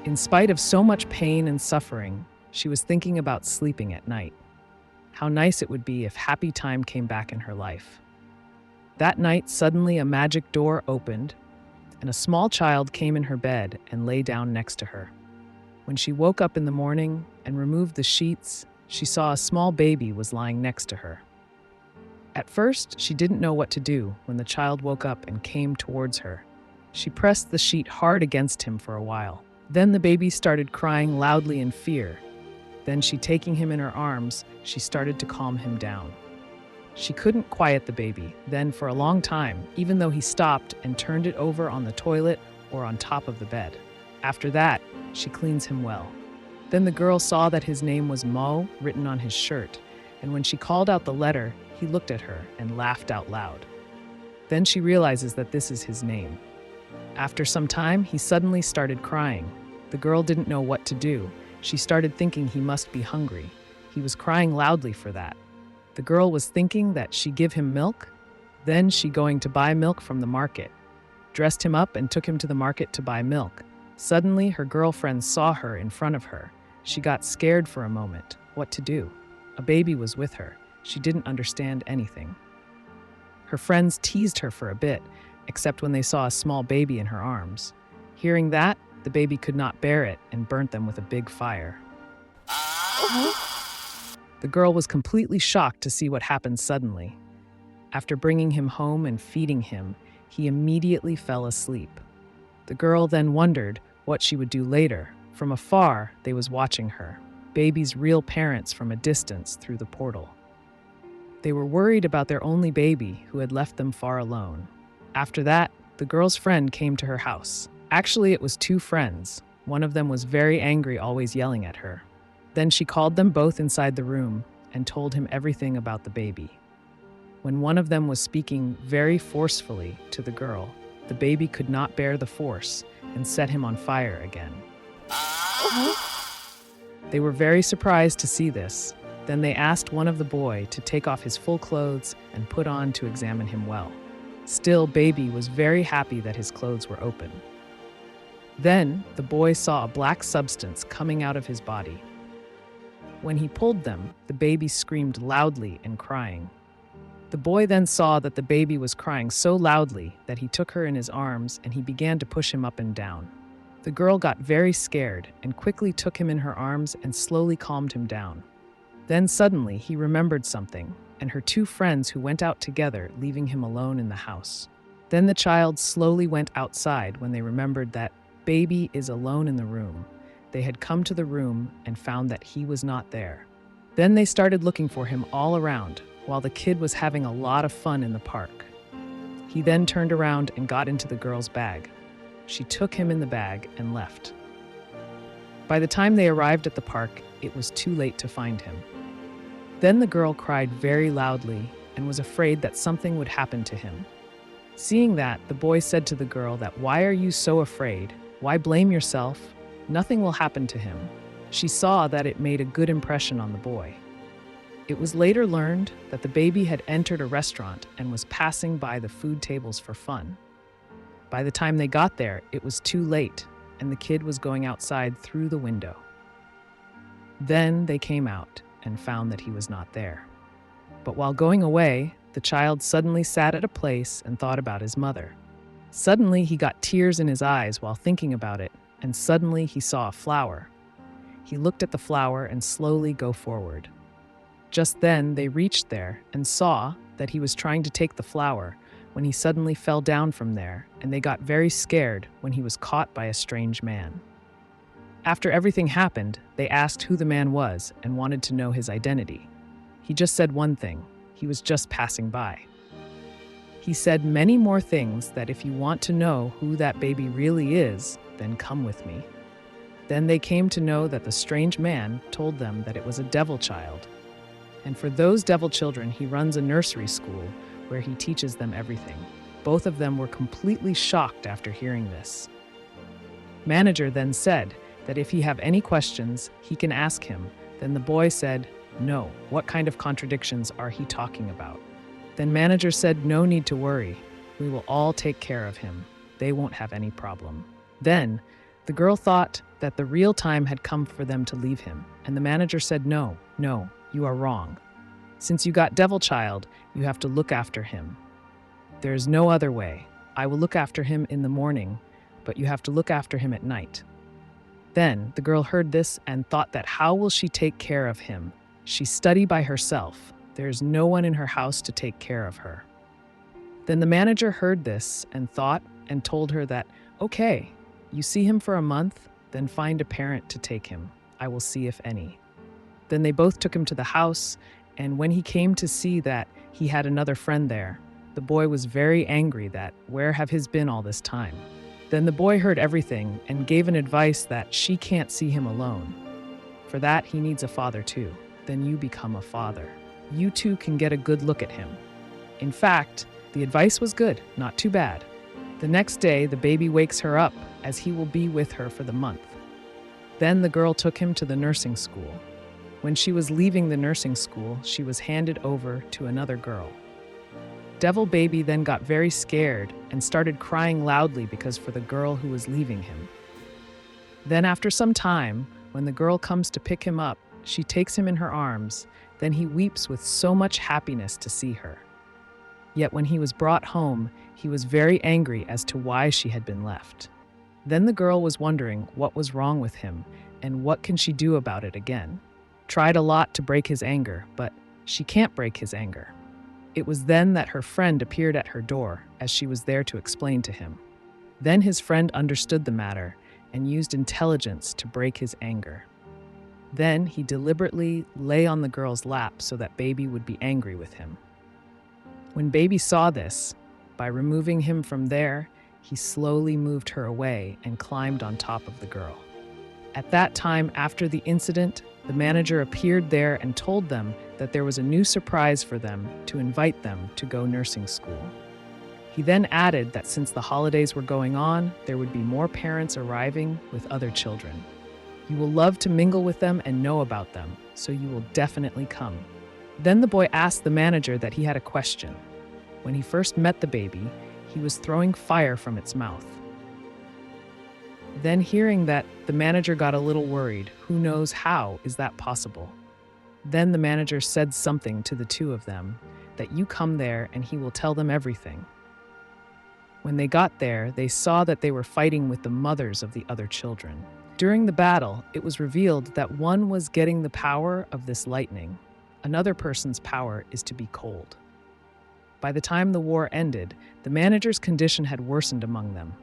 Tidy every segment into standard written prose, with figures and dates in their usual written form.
In spite of so much pain and suffering, she was thinking about sleeping at night. How nice it would be if happy time came back in her life. That night, suddenly a magic door opened, and a small child came in her bed and lay down next to her. When she woke up in the morning and removed the sheets, she saw a small baby was lying next to her. At first, she didn't know what to do when the child woke up and came towards her. She pressed the sheet hard against him for a while. Then the baby started crying loudly in fear. Then taking him in her arms, she started to calm him down. She couldn't quiet the baby then for a long time, even though he stopped and turned it over on the toilet or on top of the bed. After that, she cleans him well. Then the girl saw that his name was Mo written on his shirt, and when she called out the letter, he looked at her and laughed out loud. Then she realizes that this is his name. After some time, he suddenly started crying. The girl didn't know what to do. She started thinking he must be hungry. He was crying loudly for that. The girl was thinking that she give him milk. Then she going to buy milk from the market. Dressed him up and took him to the market to buy milk. Suddenly, her girlfriend saw her in front of her. She got scared for a moment. What to do? A baby was with her. She didn't understand anything. Her friends teased her for a bit, except when they saw a small baby in her arms. Hearing that, the baby could not bear it and burnt them with a big fire. The girl was completely shocked to see what happened suddenly. After bringing him home and feeding him, he immediately fell asleep. The girl then wondered what she would do later. From afar, they was watching her, baby's real parents from a distance through the portal. They were worried about their only baby who had left them far alone. After that, the girl's friend came to her house. Actually, it was two friends. One of them was very angry, always yelling at her. Then she called them both inside the room and told him everything about the baby. When one of them was speaking very forcefully to the girl, the baby could not bear the force and set him on fire again. They were very surprised to see this. Then they asked one of the boy to take off his full clothes and put on to examine him well. Still, baby was very happy that his clothes were open. Then the boy saw a black substance coming out of his body. When he pulled them, the baby screamed loudly and crying. The boy then saw that the baby was crying so loudly that he took her in his arms and he began to push him up and down. The girl got very scared and quickly took him in her arms and slowly calmed him down. Then suddenly he remembered something, and her two friends who went out together, leaving him alone in the house. Then the child slowly went outside when they remembered that baby is alone in the room. They had come to the room and found that he was not there. Then they started looking for him all around, while the kid was having a lot of fun in the park. He then turned around and got into the girl's bag. She took him in the bag and left. By the time they arrived at the park, it was too late to find him. Then the girl cried very loudly and was afraid that something would happen to him. Seeing that, the boy said to the girl that, "Why are you so afraid? Why blame yourself? Nothing will happen to him." She saw that it made a good impression on the boy. It was later learned that the baby had entered a restaurant and was passing by the food tables for fun. By the time they got there, it was too late, and the kid was going outside through the window. Then they came out and found that he was not there. But while going away, the child suddenly sat at a place and thought about his mother. Suddenly, he got tears in his eyes while thinking about it, and suddenly he saw a flower. He looked at the flower and slowly go forward. Just then, they reached there and saw that he was trying to take the flower when he suddenly fell down from there, and they got very scared when he was caught by a strange man. After everything happened, they asked who the man was and wanted to know his identity. He just said one thing: he was just passing by. He said many more things that if you want to know who that baby really is, then come with me. Then they came to know that the strange man told them that it was a devil child. And for those devil children, he runs a nursery school where he teaches them everything. Both of them were completely shocked after hearing this. Manager then said that if he have any questions, he can ask him. Then the boy said, "No, what kind of contradictions are he talking about?" Then manager said, "No need to worry. We will all take care of him. They won't have any problem." Then The girl thought that the real time had come for them to leave him, and the manager said, "No, no, you are wrong. Since you got Devil Child, you have to look after him. There is no other way. I will look after him in the morning, but you have to look after him at night." Then the girl heard this and thought that how will she take care of him? She studied by herself. There is no one in her house to take care of her. Then the manager heard this and thought and told her that, "Okay, you see him for a month, then find a parent to take him. I will see if any." Then they both took him to the house, and when he came to see that he had another friend there, the boy was very angry that where have his been all this time. Then the boy heard everything and gave an advice that she can't see him alone. For that, he needs a father too. Then you become a father. You two can get a good look at him. In fact, the advice was good, not too bad. The next day, the baby wakes her up as he will be with her for the month. Then the girl took him to the nursing school. When she was leaving the nursing school, she was handed over to another girl. Devil Baby then got very scared and started crying loudly because for the girl who was leaving him. Then after some time, when the girl comes to pick him up, she takes him in her arms. Then he weeps with so much happiness to see her. Yet when he was brought home, he was very angry as to why she had been left. Then the girl was wondering what was wrong with him and what can she do about it again. Tried a lot to break his anger, but she can't break his anger. It was then that her friend appeared at her door as she was there to explain to him. Then his friend understood the matter and used intelligence to break his anger. Then he deliberately lay on the girl's lap so that Baby would be angry with him. When Baby saw this, by removing him from there, he slowly moved her away and climbed on top of the girl. At that time, after the incident, the manager appeared there and told them that there was a new surprise for them to invite them to go nursing school. He then added that since the holidays were going on, there would be more parents arriving with other children. You will love to mingle with them and know about them, so you will definitely come. Then the boy asked the manager that he had a question. When he first met the baby, he was throwing fire from its mouth. Then hearing that, the manager got a little worried. Who knows how is that possible? Then the manager said something to the two of them, that you come there and he will tell them everything. When they got there, they saw that they were fighting with the mothers of the other children. During the battle, it was revealed that one was getting the power of this lightning. Another person's power is to be cold. By the time the war ended, the manager's condition had worsened among them.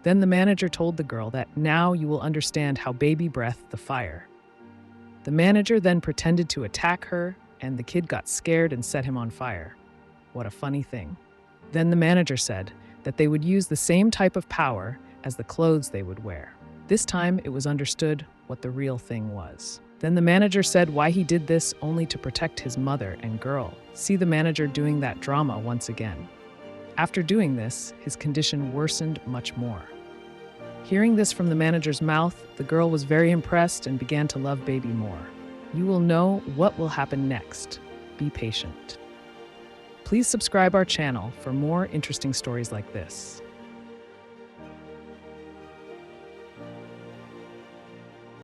Then the manager told the girl that now you will understand how Baby breathed the fire. The manager then pretended to attack her, and the kid got scared and set him on fire. What a funny thing. Then the manager said that they would use the same type of power as the clothes they would wear. This time it was understood what the real thing was. Then the manager said why he did this only to protect his mother and girl. See the manager doing that drama once again. After doing this, his condition worsened much more. Hearing this from the manager's mouth, the girl was very impressed and began to love Baby more. You will know what will happen next. Be patient. Please subscribe our channel for more interesting stories like this.